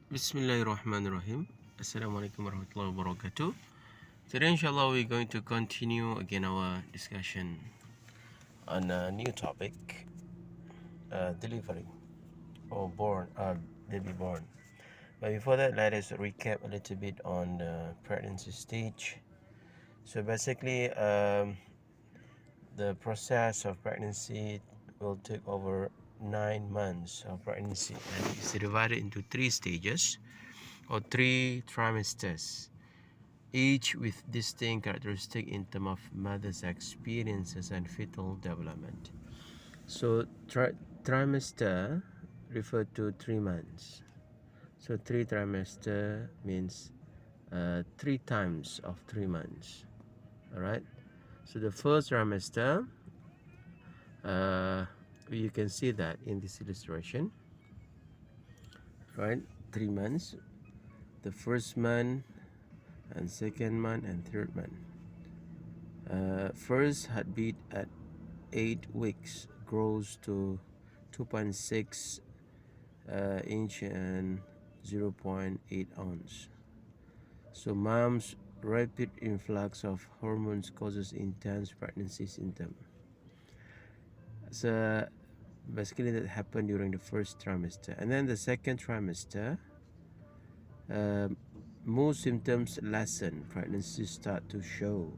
Bismillahirrahmanirrahim. Assalamualaikum warahmatullahi wabarakatuh. Today, inshallah, we're going to continue again our discussion on a new topic, delivery or baby born. But before that, let us recap a little bit on the pregnancy stage. So basically, the process of pregnancy will take over 9 months of pregnancy, and it's divided into 3 stages or 3 trimesters, each with distinct characteristics in terms of mother's experiences and fetal development. So trimester refer to 3 months. So 3 trimester means 3 times of 3 months. All right. So the first trimester, you can see that in this illustration, right? 3 months. The first month, and second month, and third month. First heartbeat at 8 weeks grows to 2.6 inch and 0.8 ounce. So mom's rapid influx of hormones causes intense pregnancy symptom. So basically that happened during the first trimester, and then the second trimester, most symptoms lessen, pregnancy start to show,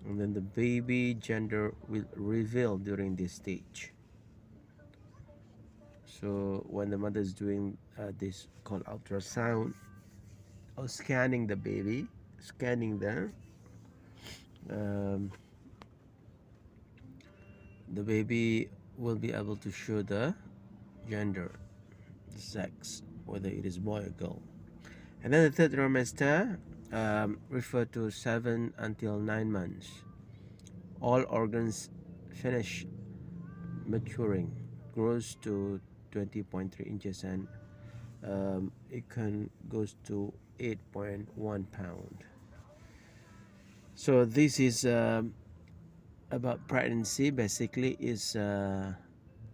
and then the baby gender will reveal during this stage. So when the mother is doing this called ultrasound or scanning the baby, the baby will be able to show the gender, the sex, whether it is boy or girl. And then the third trimester refer to 7 until 9 months. All organs finish maturing, grows to 20.3 inches, and it goes to 8.1 pound. So this is about pregnancy. Basically is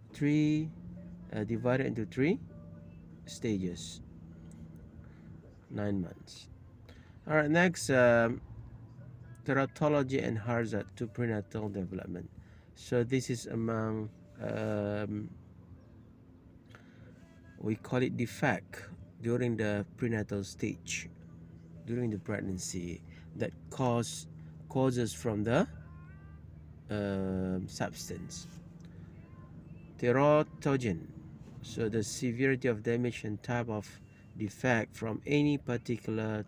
divided into 3 stages, 9 months. All right, next, teratology and hazard to prenatal development. So this is among we call it defect during the prenatal stage, during the pregnancy, that causes from the substance. Teratogen, so the severity of damage and type of defect from any particular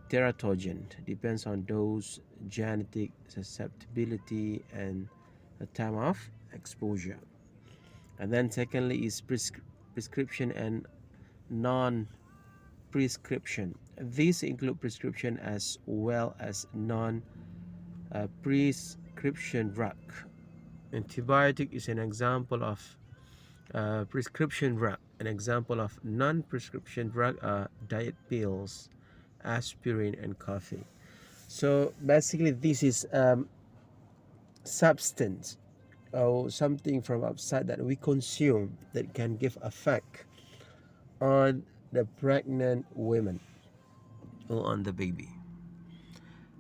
teratogen depends on dose, genetic susceptibility, and the time of exposure. And then secondly is prescription and non-prescription. These include prescription as well as non-prescription drug. Antibiotic is an example of prescription drug. An example of non-prescription drug are diet pills, aspirin, and coffee. So basically this is substance or something from outside that we consume that can give effect on the pregnant women or on the baby.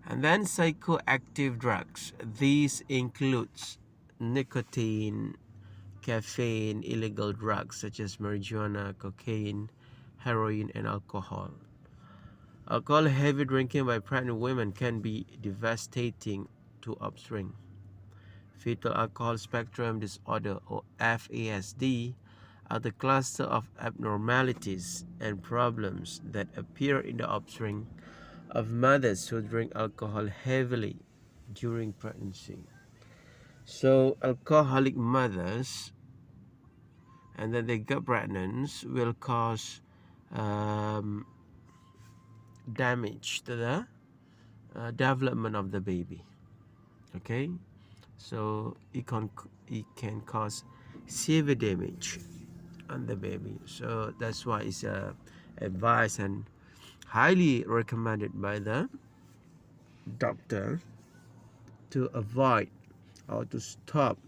And then psychoactive drugs. These includes nicotine, caffeine, illegal drugs such as marijuana, cocaine, heroin, and alcohol. Alcohol heavy drinking by pregnant women can be devastating to offspring. Fetal alcohol spectrum disorder, or FASD, are the cluster of abnormalities and problems that appear in the offspring of mothers who drink alcohol heavily during pregnancy. So alcoholic mothers, and then they get pregnant, will cause damage to the development of the baby. Okay, so it can cause severe damage on the baby. So that's why it's advised and highly recommended by the doctor to avoid or to stop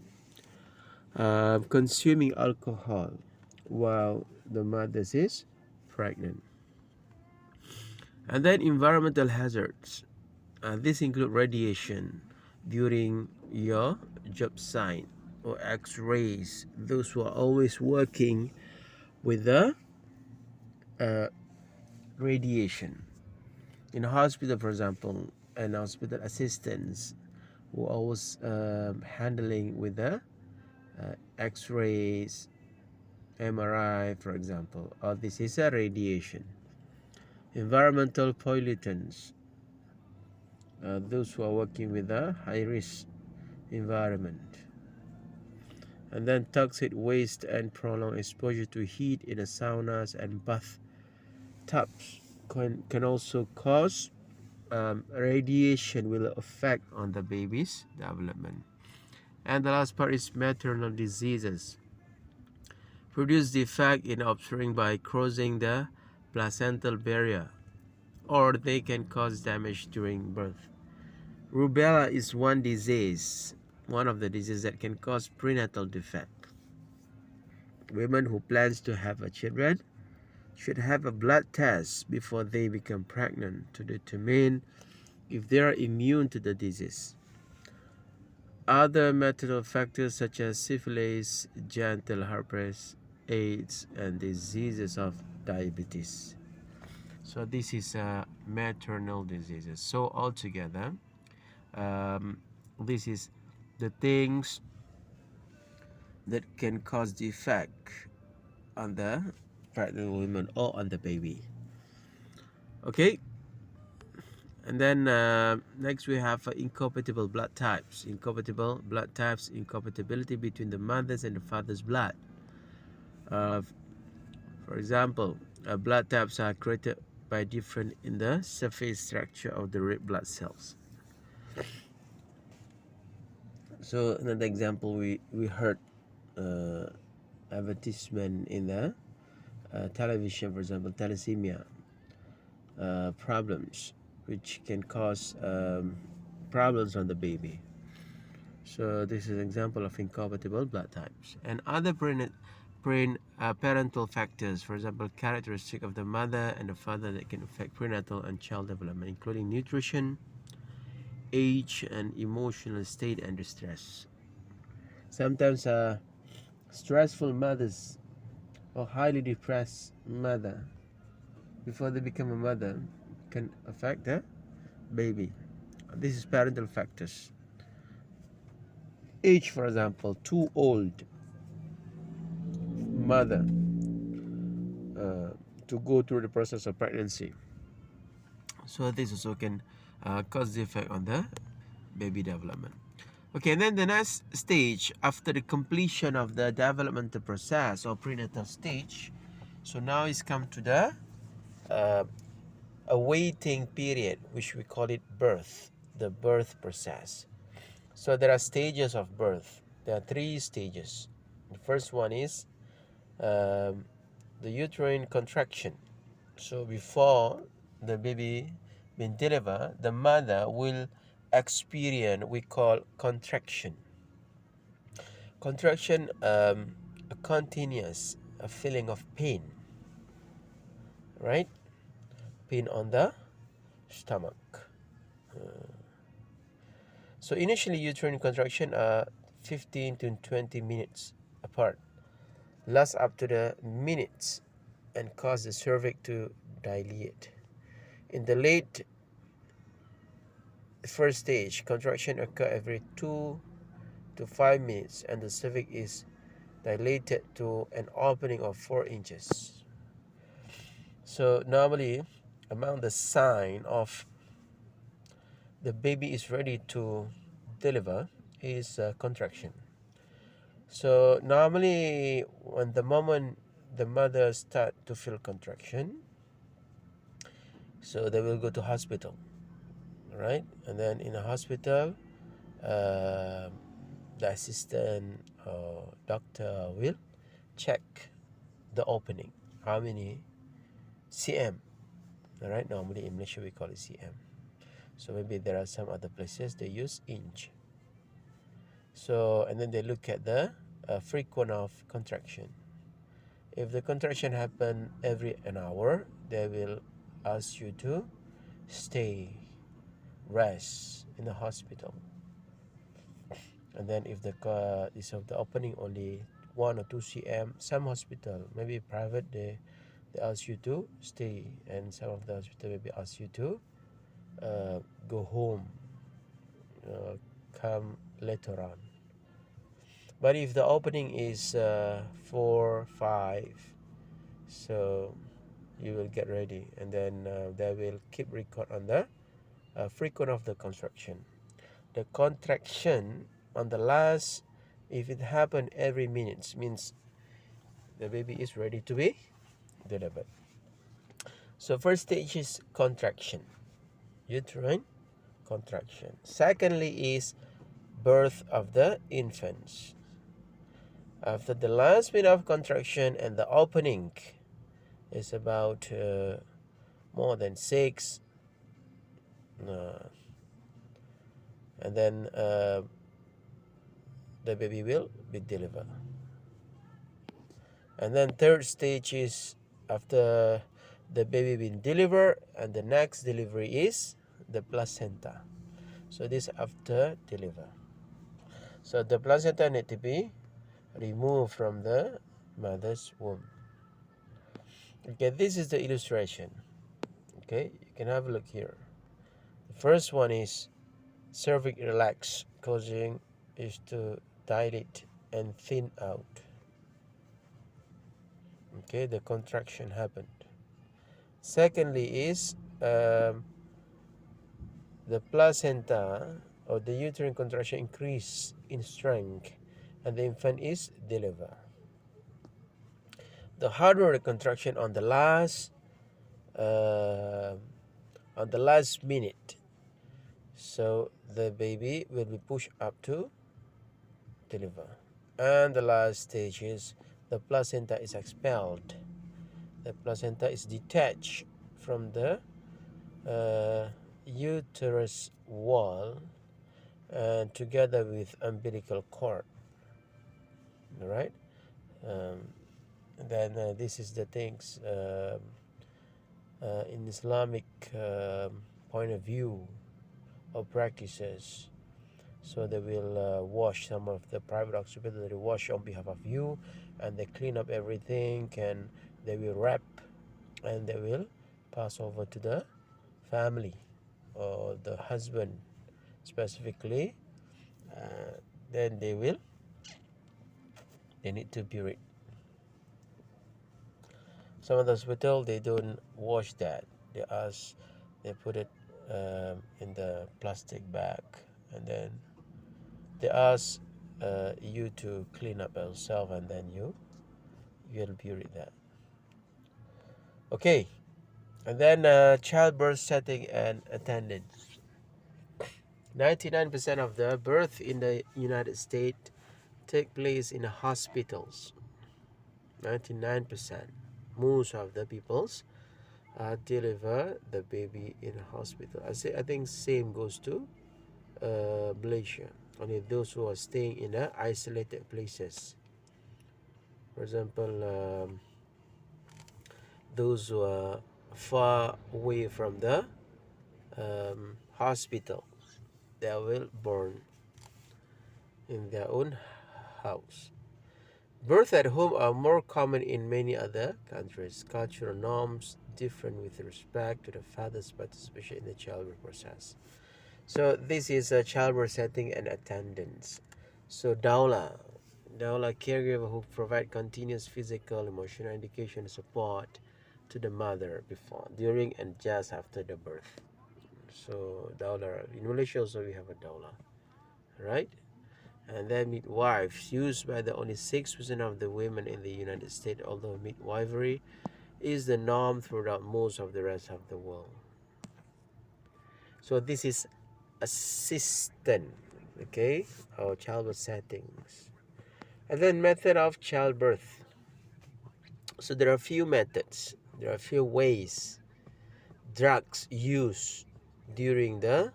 consuming alcohol while the mother is pregnant. And then environmental hazards. These include radiation during your job site or x-rays. Those who are always working with the uh, radiation. In a hospital, for example, and hospital assistants who are always handling with the x-rays, MRI, for example. This is a radiation. Environmental pollutants. Those who are working with a high-risk environment. And then toxic waste and prolonged exposure to heat in the saunas and bath tubs can also cause radiation will affect on the baby's development. And the last part is maternal diseases. Produce defect in offspring by crossing the placental barrier, or they can cause damage during birth. Rubella is one of the diseases that can cause prenatal defect. Women who plans to have a children should have a blood test before they become pregnant to determine if they are immune to the disease. Other maternal factors such as syphilis, genital herpes, AIDS, and diseases of diabetes. So this is maternal diseases. So altogether, this is the things that can cause defect on the pregnant woman or on the baby. Okay, and then next we have incompatible blood types. Incompatible blood types, incompatibility between the mother's and the father's blood. For example, blood types are created by different in the surface structure of the red blood cells. So another example, we heard advertisement in the television, for example, thalassemia problems, which can cause problems on the baby. So this is an example of incompatible blood types. And other parental factors, for example, characteristic of the mother and the father that can affect prenatal and child development, including nutrition, age, and emotional state and distress. Sometimes stressful mothers or highly depressed mother before they become a mother can affect the baby. This is parental factors. Age, for example, too old mother to go through the process of pregnancy. So this also can cause the effect on the baby development. Okay, and then the next stage after the completion of the developmental process or prenatal stage, so now it's come to the a waiting period, which we call it birth, the birth process. So there are stages of birth. There are 3 stages. The first one is the uterine contraction. So before the baby being delivered, the mother will experience we call contraction. Contraction, a continuous a feeling of pain, right? Pain on the stomach. So initially, uterine contraction are 15 to 20 minutes apart, last up to the minutes, and cause the cervix to dilate. In the late first stage, contraction occur every 2 to 5 minutes, and the cervix is dilated to an opening of 4 inches. So normally, among the sign of the baby is ready to deliver is contraction. So normally, when the moment the mother start to feel contraction, so they will go to hospital, right? And then in a hospital, the assistant or doctor will check the opening, how many cm. All right, normally in Malaysia we call it cm. So maybe there are some other places they use inch. So and then they look at the frequency of contraction. If the contraction happen every an hour, they will ask you to stay, rest in the hospital. And then if the is of the opening only 1 or 2 cm, some hospital, maybe private, they ask you to stay, and some of the hospital maybe ask you to go home, come later on. But if the opening is 4, 5, so you will get ready, and then they will keep record on the frequent of the contraction. The contraction on the last, if it happen every minute, means the baby is ready to be delivered. So first stage is contraction, uterine contraction. Secondly is birth of the infants. After the last minute of contraction and the opening is about more than 6, and then the baby will be delivered. And then third stage is after the baby been delivered, and the next delivery is the placenta. So this after deliver. So the placenta need to be removed from the mother's womb. Okay, this is the illustration. Okay, you can have a look here. The first one is cervix relax, causing is to dilate and thin out. Okay, the contraction happened. Secondly is the placenta or the uterine contraction increase in strength, and the infant is delivered. The harder contraction on the last minute, so the baby will be pushed up to deliver. And the last stage is the placenta is expelled. The placenta is detached from the uterus wall and together with umbilical cord. All right. Then this is the things in Islamic point of view of practices. So they will wash some of the private hospital. They wash on behalf of you, and they clean up everything, and they will wrap, and they will pass over to the family or the husband specifically. Then they need to bury it. Some of the hospital, they don't wash that. They put it in the plastic bag, and then they ask you to clean up yourself, and then you'll bury that. Okay, and then childbirth setting and attendance. 99% of the birth in the United States take place in hospitals. 99%. Most of the peoples deliver the baby in a hospital. I think same goes to Malaysia. Only those who are staying in isolated places. For example, those who are far away from the hospital, they will born in their own house. Birth at home are more common in many other countries. Cultural norms different with respect to the father's participation in the childbirth process. So this is a childbirth setting and attendance. So Daula caregiver who provide continuous physical, emotional, education support to the mother before, during, and just after the birth. So Daula, in Malaysia also we have a Daula, right? And then midwives, used by the only 6% of the women in the United States, although midwifery is the norm throughout most of the rest of the world. So this is assistant, okay, or childbirth settings. And then method of childbirth. So there are a few methods, there are a few ways drugs used during the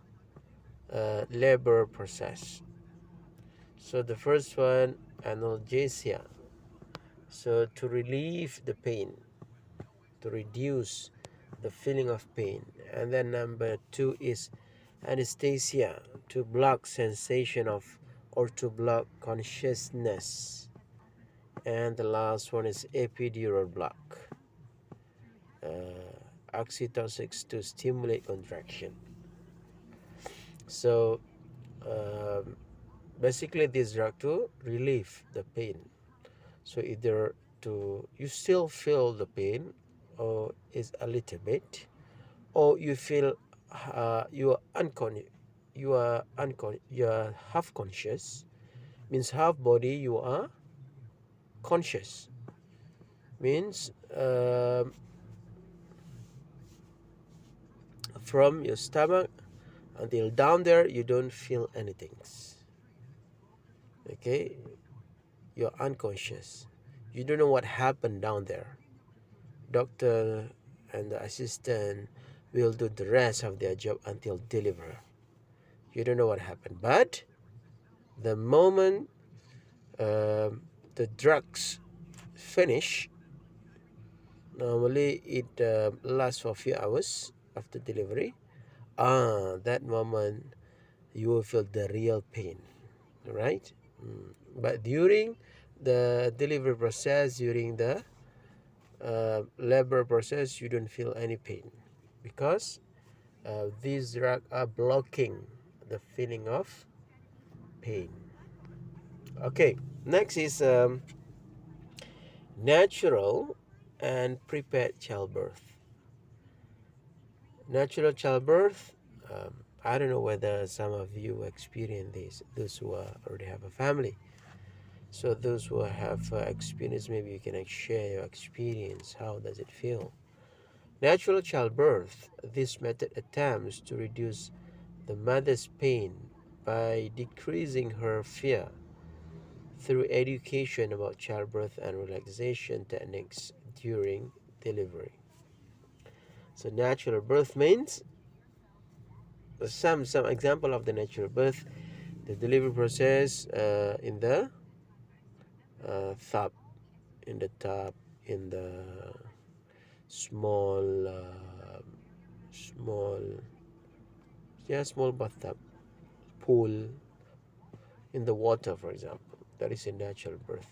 labor process. So the first one, analgesia. So to relieve the pain, to reduce the feeling of pain. And then number two is anesthesia, to block sensation of or to block consciousness. And the last one is epidural block, oxytocin to stimulate contraction. So um, basically this drug to relieve the pain. So either to you still feel the pain or is a little bit, or you feel you are half conscious, means half body you are conscious, means from your stomach until down there you don't feel anything. Okay, you're unconscious, you don't know what happened down there. Doctor and the assistant will do the rest of their job until deliver. You don't know what happened, but the moment the drugs finish, normally it lasts for a few hours after delivery. That moment you will feel the real pain, right? But during the delivery process, during the labor process, you don't feel any pain because these drugs are blocking the feeling of pain. Okay, next is natural and prepared childbirth. Natural childbirth, I don't know whether some of you experience this, those who already have a family. So those who have experience, maybe you can share your experience. How does it feel? Natural childbirth, this method attempts to reduce the mother's pain by decreasing her fear through education about childbirth and relaxation techniques during delivery. So natural birth means some example of the natural birth, the delivery process in the tub, in the tub, in the small small small bathtub, pool, in the water, for example. That is a natural birth.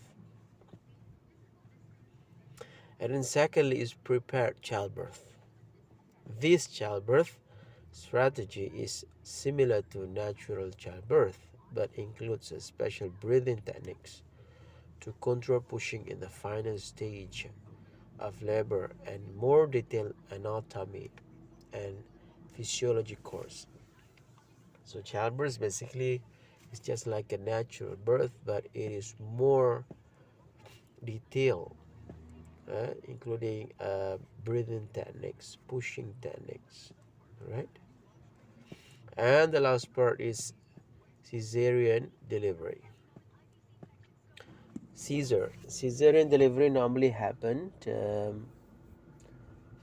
And then secondly is prepared childbirth. This childbirth strategy is similar to natural childbirth, but includes a special breathing techniques to control pushing in the final stage of labor and more detailed anatomy and physiology course. So childbirth basically is just like a natural birth, but it is more detailed, including breathing techniques, pushing techniques, right? And the last part is cesarean delivery. Caesarean delivery normally happened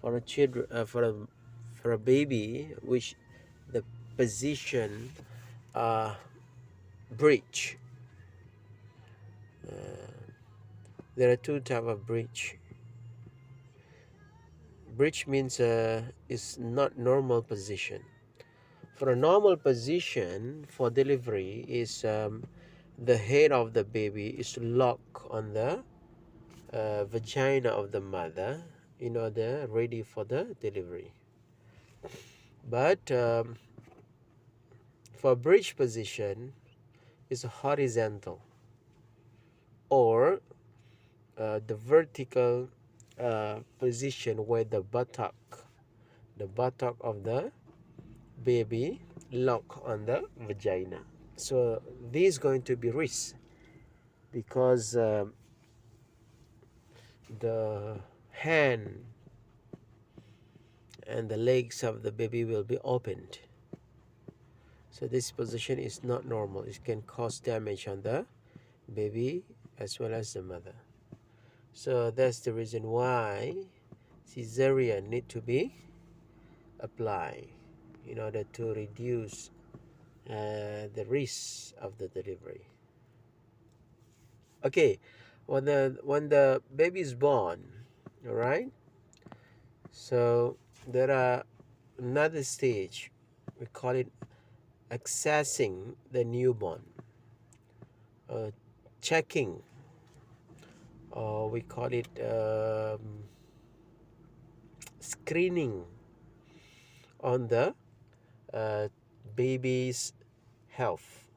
for a children for a baby which the position breech. There are two type of breech. Breech means is not normal position. For a normal position for delivery is the head of the baby is locked on the vagina of the mother in order ready for the delivery. But for bridge position is horizontal or the vertical position where the buttock of the baby lock on the vagina. So this is going to be risk because the hand and the legs of the baby will be opened. So this position is not normal. It can cause damage on the baby as well as the mother. So that's the reason why cesarean need to be applied in order to reduce the risk of the delivery. Okay, when the baby is born, all right. So there are another stage. We call it accessing the newborn, uh, checking, or we call it screening on the uh, baby's health.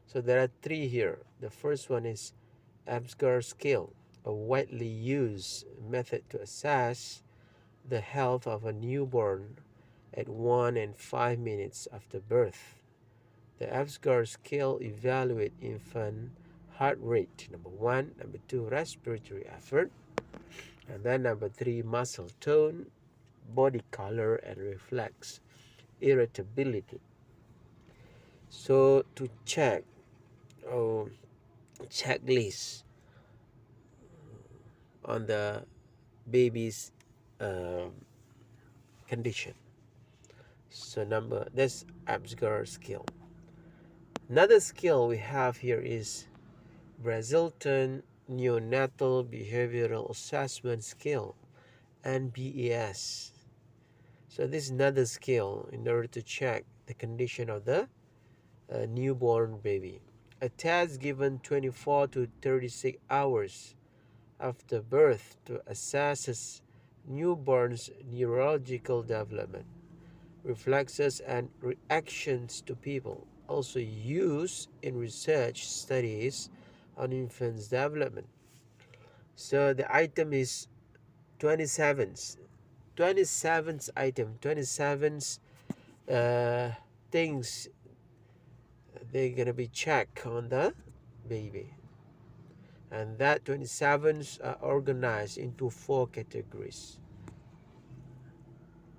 So there are three here. The first one is Apgar scale, a widely used method to assess the health of a newborn at 1 and 5 minutes after birth. The Apgar scale evaluates infant heart rate, number one, number two, respiratory effort, and then number three, muscle tone, body color, and reflex irritability. So to check, oh, checklist on the baby's uh, condition. So that's Apgar scale. Another skill we have here is Brazelton Neonatal Behavioral Assessment Skill, NBAS. So this is another skill in order to check the condition of the newborn baby. A test given 24 to 36 hours after birth to assess newborn's neurological development, reflexes, and reactions to people. Also used in research studies on infants' development. So the item is 27th. 27th item, 27th things they're gonna be checked on the baby. And that 27s are organized into four categories: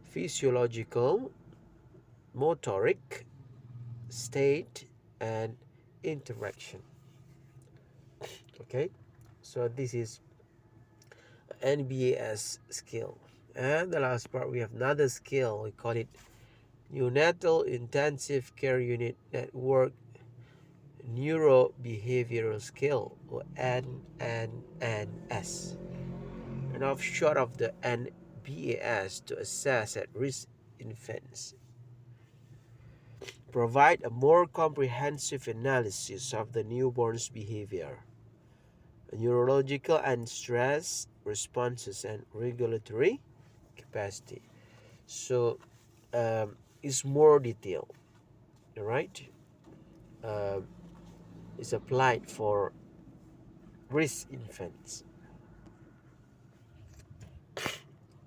physiological, motoric, state, and interaction. Okay, so this is NBAS skill. And the last part, we have another skill. We call it Neonatal Intensive Care Unit Network Neurobehavioral Skill, or NNS. An offshoot of the NBAS to assess at risk infants. Provide a more comprehensive analysis of the newborn's behavior, neurological and stress responses, and regulatory capacity. So it's more detailed, all right? Um, it's applied for risk infants.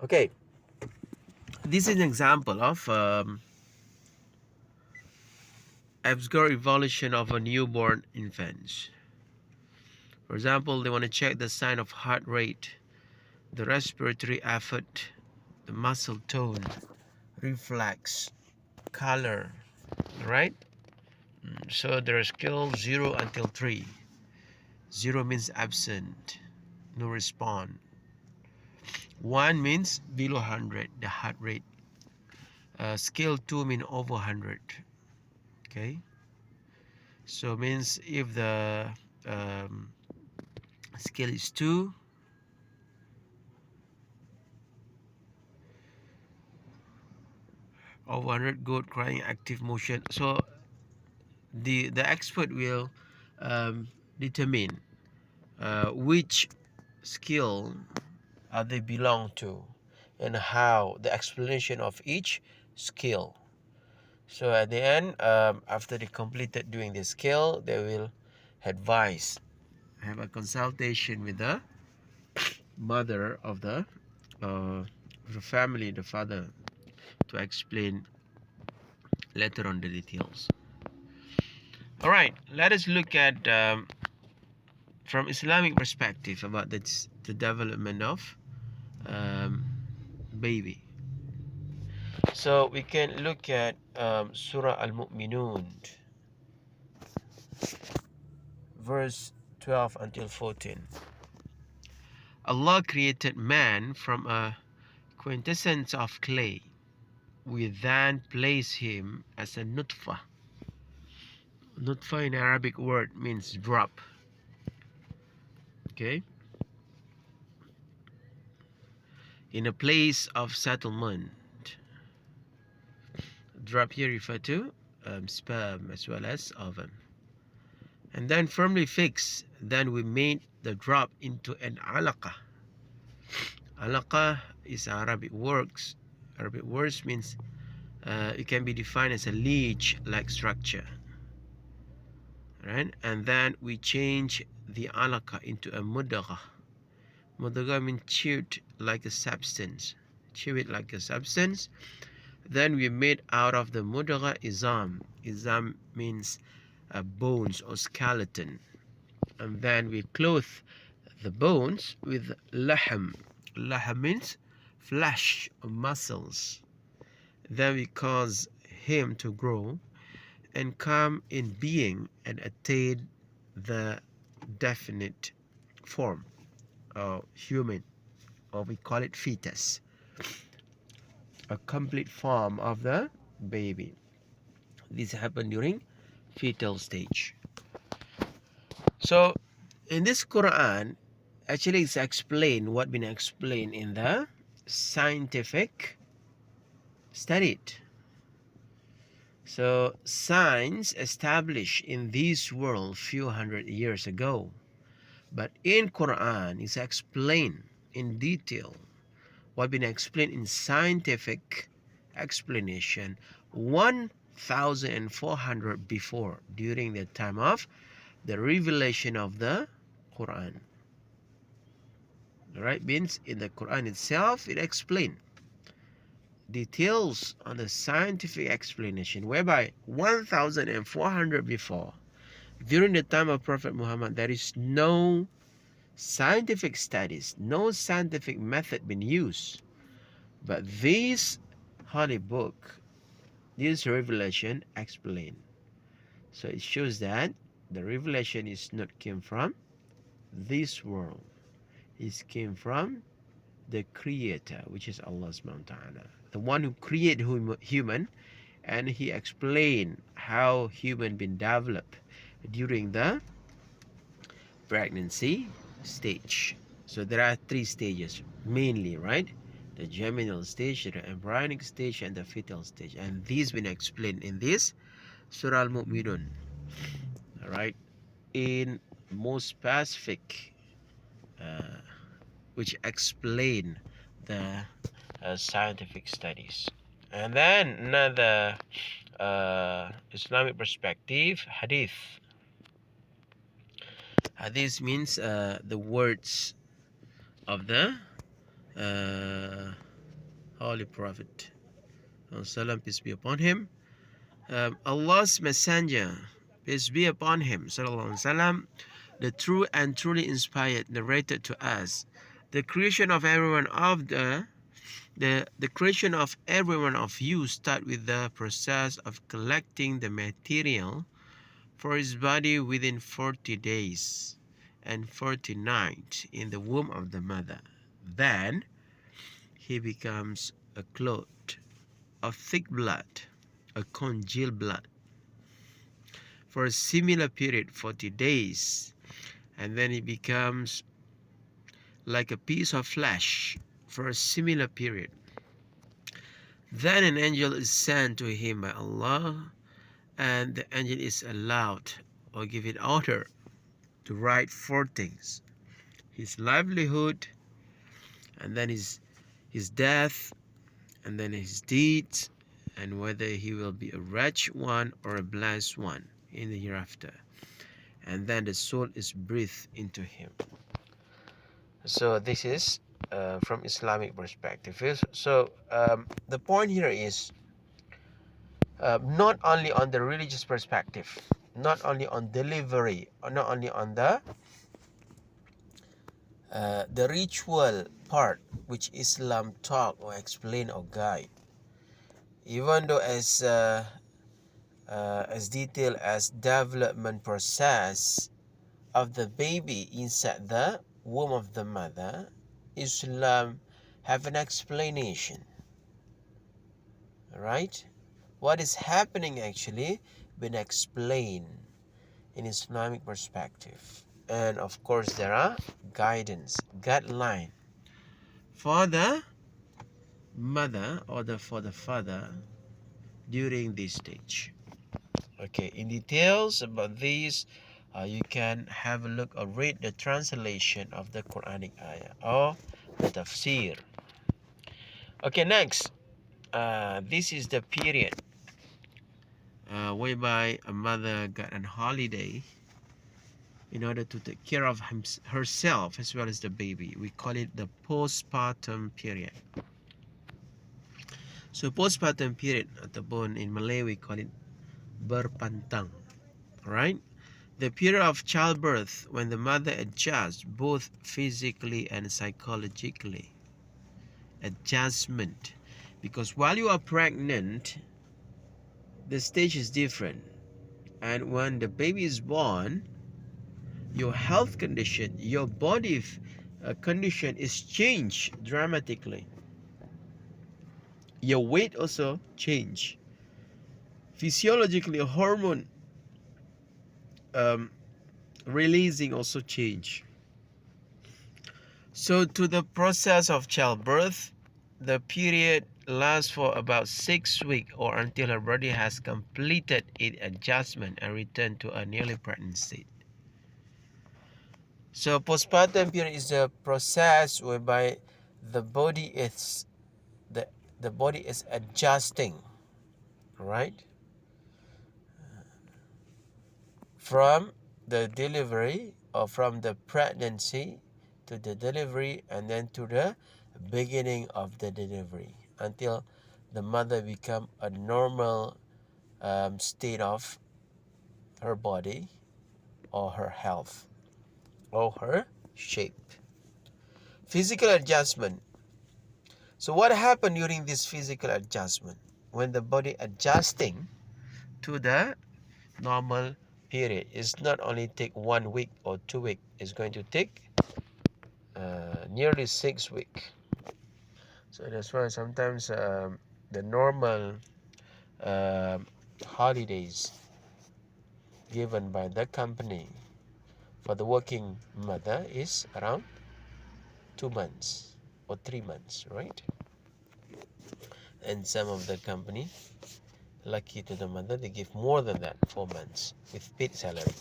Okay, this is an example of Apgar evaluation of a newborn infant. For example, they want to check the sign of heart rate, the respiratory effort, the muscle tone, reflex, color, right? So there are scales 0 until 3. 0 means absent, no response. 1 means below 100, the heart rate. Scale 2 means over 100. Okay, so means if the scale is 2, over 100, good, crying, active motion. So the expert will determine which skill they belong to and how the explanation of each skill. So at the end, after they completed doing the skill, they will advise, have a consultation with the mother of the family, the father, to explain later on the details. All right, let us look at from Islamic perspective about the development of baby. So we can look at Surah Al-Mu'minun, verse 12 until 14. Allah created man from a quintessence of clay. We then place him as a nutfa. Nutfa in Arabic word means drop. Okay, in a place of settlement. Drop here refer to sperm as well as ovum. And then firmly fixed, then we made the drop into an alaqa. Alaqa is Arabic words. Arabic words means it can be defined as a leech-like structure. Right? And then we change the alaqa into a mudagha. Mudagha means chewed like a substance. Chew it like a substance. Then we made out of the mudagha izam. Izam means bones or skeleton. And then we clothe the bones with lahm. Lahm means flesh or muscles. Then we cause him to grow and come in being and attain the definite form of human, or we call it fetus, a complete form of the baby. This happened during fetal stage. So in this Quran, actually it's explained what been explained in the scientific study. So science established in this world few hundred years ago, but in Quran is explained in detail what been explained in scientific explanation 1400 before, during the time of the revelation of the Quran. Right? Means in the Quran itself it explained details on the scientific explanation, whereby 1400 before, during the time of Prophet Muhammad, there is no scientific studies, no scientific method being used. But this holy book, this revelation explained. So it shows that the revelation is not came from this world. It came from the Creator, which is Allah subhanahu wa ta'ala, the one who created human, and He explained how human been developed during the pregnancy stage. So there are three stages mainly, right? The germinal stage, the embryonic stage, and the fetal stage. And these been explained in this Surah Al-Mu'minun, all right, in most specific, which explain the scientific studies. And then another Islamic perspective, hadith. Hadith means the words of the Holy Prophet, salam, peace be upon him, Allah's Messenger, peace be upon him, sallallahu alaihi wasallam, the true and truly inspired, narrated to us the creation of everyone of the creation of everyone of you start with the process of collecting the material for his body within 40 days and 40 nights in the womb of the mother. Then he becomes a clot of thick blood, a congealed blood, for a similar period, 40 days, and then he becomes like a piece of flesh for a similar period. Then an angel is sent to him by Allah, and the angel is allowed or given order to write four things: his livelihood, and then his death, and then his deeds, and whether he will be a wretched one or a blessed one in the hereafter. And then the soul is breathed into him. So this is from Islamic perspective. So the point here is not only on the religious perspective, not only on delivery, or not only on the ritual part which Islam talk or explain or guide, even though as detailed as development process of the baby inside the womb of the mother, Islam have an explanation, right? What is happening actually been explained in Islamic perspective. And of course, there are guideline for the mother or for the father during this stage. Okay, in details about these, you can have a look or read the translation of the Quranic ayah or the tafsir. Okay, next, this is the period whereby a mother got on holiday in order to take care of herself as well as the baby. We call it the postpartum period. So postpartum period ataupun in Malay we call it berpantang, right? The period of childbirth when the mother adjusts both physically and psychologically. Adjustment, because while you are pregnant, the stage is different, and when the baby is born, your health condition, your body condition is changed dramatically. Your weight also change. Physiologically, hormone releasing also change. So to the process of childbirth, the period lasts for about 6 weeks or until her body has completed its adjustment and returned to a nearly pregnant state. So postpartum period is a process whereby the body is the body is adjusting, right? From the delivery or from the pregnancy to the delivery and then to the beginning of the delivery until the mother become a normal state of her body or her health or her shape. Physical adjustment. So what happened during this physical adjustment? When the body adjusting to the normal period, it's not only take 1 week or 2 weeks, it's going to take nearly 6 weeks. So that's why sometimes the normal holidays given by the company for the working mother is around 2 months or 3 months, right? And some of the company, lucky to the mother, they give more than that, 4 months with paid salary.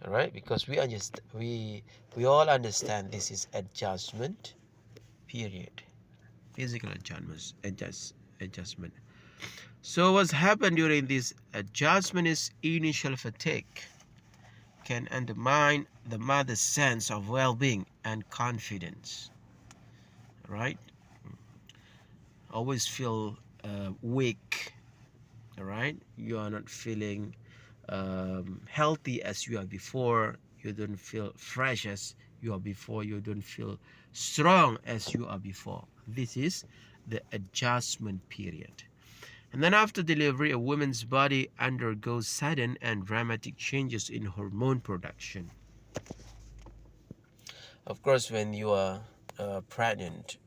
All right, because we all understand this is adjustment period, physical adjustment. So what's happened during this adjustment is initial fatigue can undermine the mother's sense of well-being and confidence, right? Always feel weak, all right? You are not feeling healthy as you are before. You don't feel fresh as you are before. You don't feel strong as you are before. This is the adjustment period. And then after delivery, a woman's body undergoes sudden and dramatic changes in hormone production. Of course, when you are pregnant,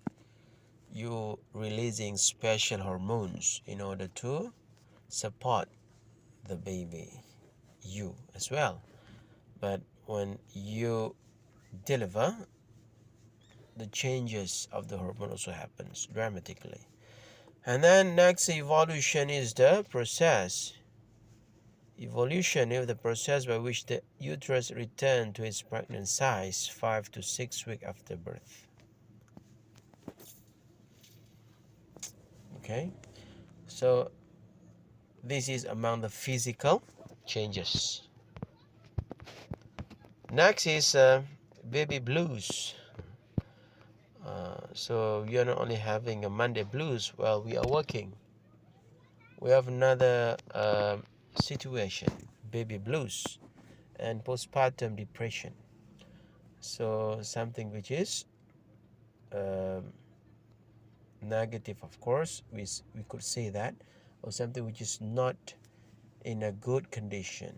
you releasing special hormones in order to support the baby, you as well. But when you deliver, the changes of the hormone also happens dramatically. And then next evolution is the process. Evolution is the process by which the uterus returns to its pregnant size 5 to 6 weeks after birth. Okay, so this is among the physical changes. Next is baby blues. So we are not only having a Monday blues while we are working. We have another situation, baby blues and postpartum depression. So something which is negative, of course, we could say that, or something which is not in a good condition.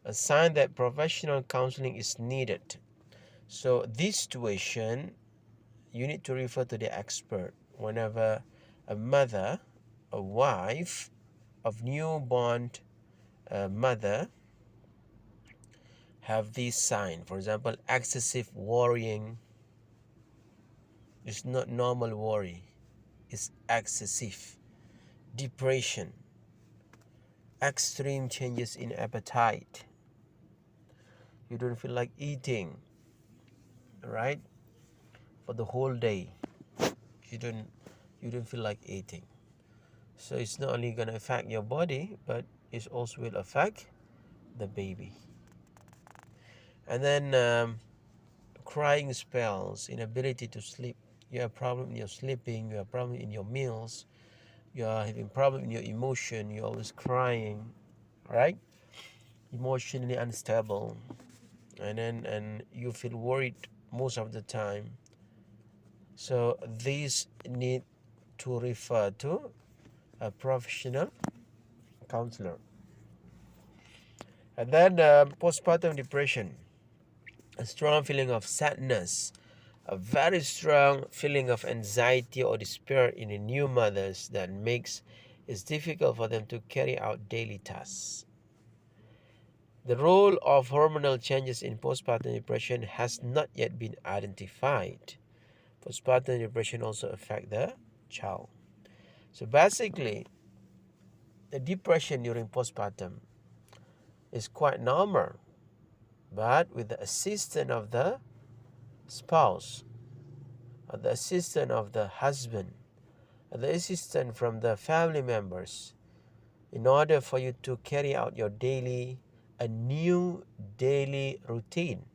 A sign that professional counseling is needed. So this situation, you need to refer to the expert whenever a mother, a wife of newborn mother have this sign. For example, excessive worrying is not normal worry, it's excessive. Depression, extreme changes in appetite. You don't feel like eating, right? For the whole day. You don't feel like eating. So it's not only gonna affect your body, but it also will affect the baby. And then crying spells, inability to sleep. You have problem in your sleeping, you have problem in your meals, you are having problem in your emotion, you're always crying, right? Emotionally unstable, and you feel worried most of the time. So these need to refer to a professional counselor. And then postpartum depression, a strong feeling of sadness, a very strong feeling of anxiety or despair in the new mothers that makes it difficult for them to carry out daily tasks. The role of hormonal changes in postpartum depression has not yet been identified. Postpartum depression also affects the child. So basically, the depression during postpartum is quite normal, but with the assistance of the spouse, or the assistance of the husband, or the assistance from the family members, in order for you to carry out your a new daily routine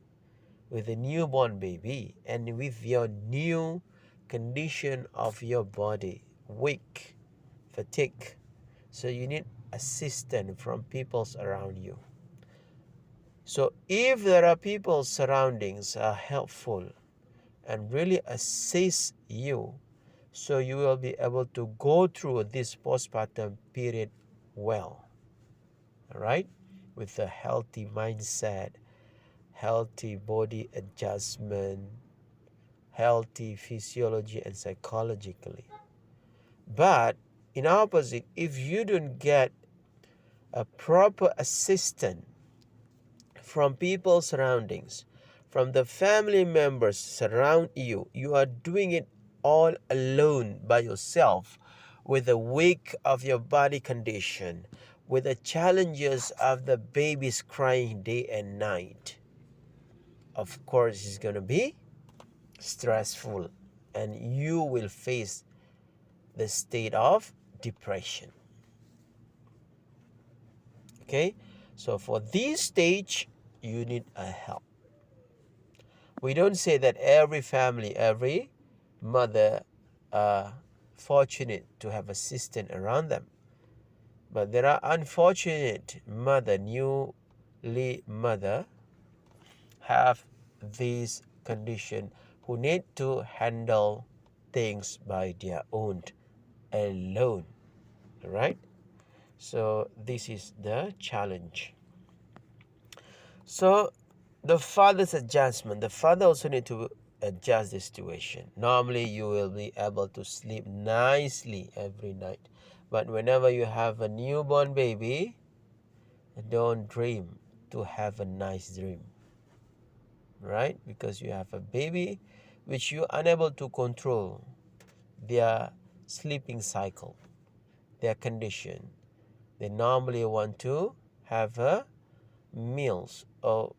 with a newborn baby and with your new condition of your body, weak, fatigue. So you need assistance from people around you. So if there are people surroundings are helpful and really assist you, so you will be able to go through this postpartum period well, all right? With a healthy mindset, healthy body adjustment, healthy physiology and psychologically. But in opposite, if you don't get a proper assistance from people surroundings, from the family members surround you, you are doing it all alone by yourself with the weak of your body condition, with the challenges of the babies crying day and night. Of course, it's going to be stressful and you will face the state of depression. Okay, so for this stage, you need a help. We don't say that every family, every mother are fortunate to have a assistant around them. But there are unfortunate mother, newly mother, have this condition who need to handle things by their own alone. Right? So this is the challenge. So the father's adjustment. The father also need to adjust the situation. Normally you will be able to sleep nicely every night. But whenever you have a newborn baby, don't dream to have a nice dream. Right? Because you have a baby which you are unable to control their sleeping cycle, their condition. They normally want to have a meals or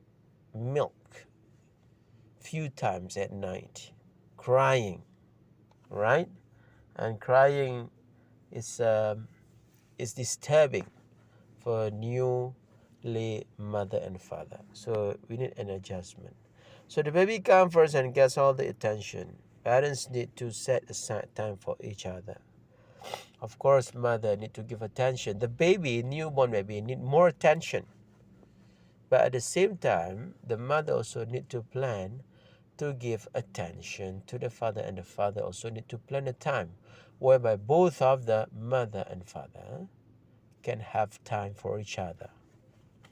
milk few times at night, crying, right? And crying is disturbing for a newly mother and father. So we need an adjustment. So the baby comes first and gets all the attention. Parents need to set aside time for each other. Of course, mother need to give attention. The baby, newborn baby, need more attention. But at the same time, the mother also need to plan to give attention to the father, and the father also need to plan a time whereby both of the mother and father can have time for each other,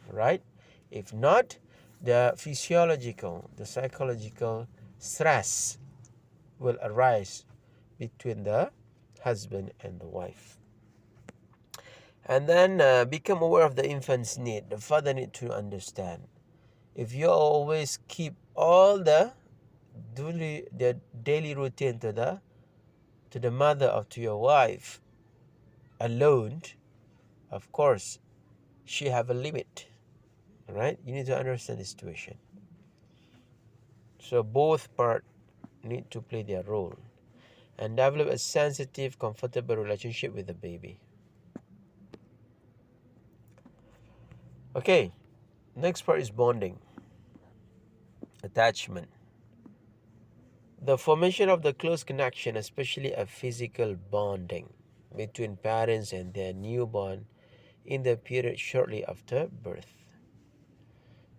right? If not, the physiological, the psychological stress will arise between the husband and the wife. And then become aware of the infant's need. The father need to understand If you always keep all the daily routine to the mother or to your wife alone, of course, she have a limit. Right? You need to understand the situation. So both part need to play their role and develop a sensitive, comfortable relationship with the baby. Okay, next part is bonding, attachment. The formation of the close connection, especially a physical bonding between parents and their newborn in the period shortly after birth.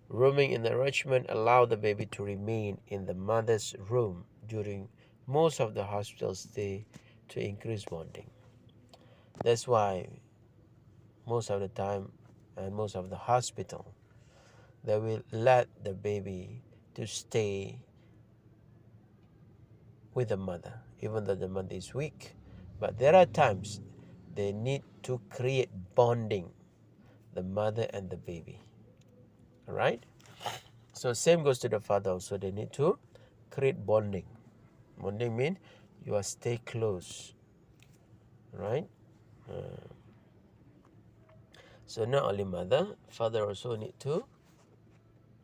Rooming and enrichment allow the baby to remain in the mother's room during most of the hospital stay to increase bonding. That's why most of the time and most of the hospital, they will let the baby to stay with the mother, even though the mother is weak. But there are times they need to create bonding, the mother and the baby. All right? So same goes to the father also. They need to create bonding. Bonding means you are stay close, right? So not only mother, father also need to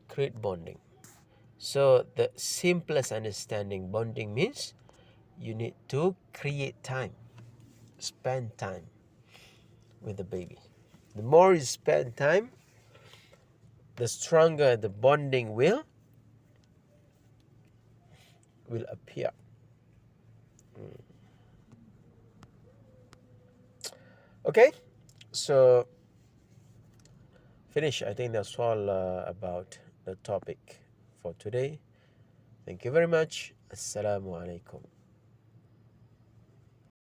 create bonding. So the simplest understanding bonding means you need to create time, spend time with the baby. The more you spend time, the stronger the bonding will appear. Okay, so finish. I think that's all about the topic for today. Thank you very much. Assalamu alaikum.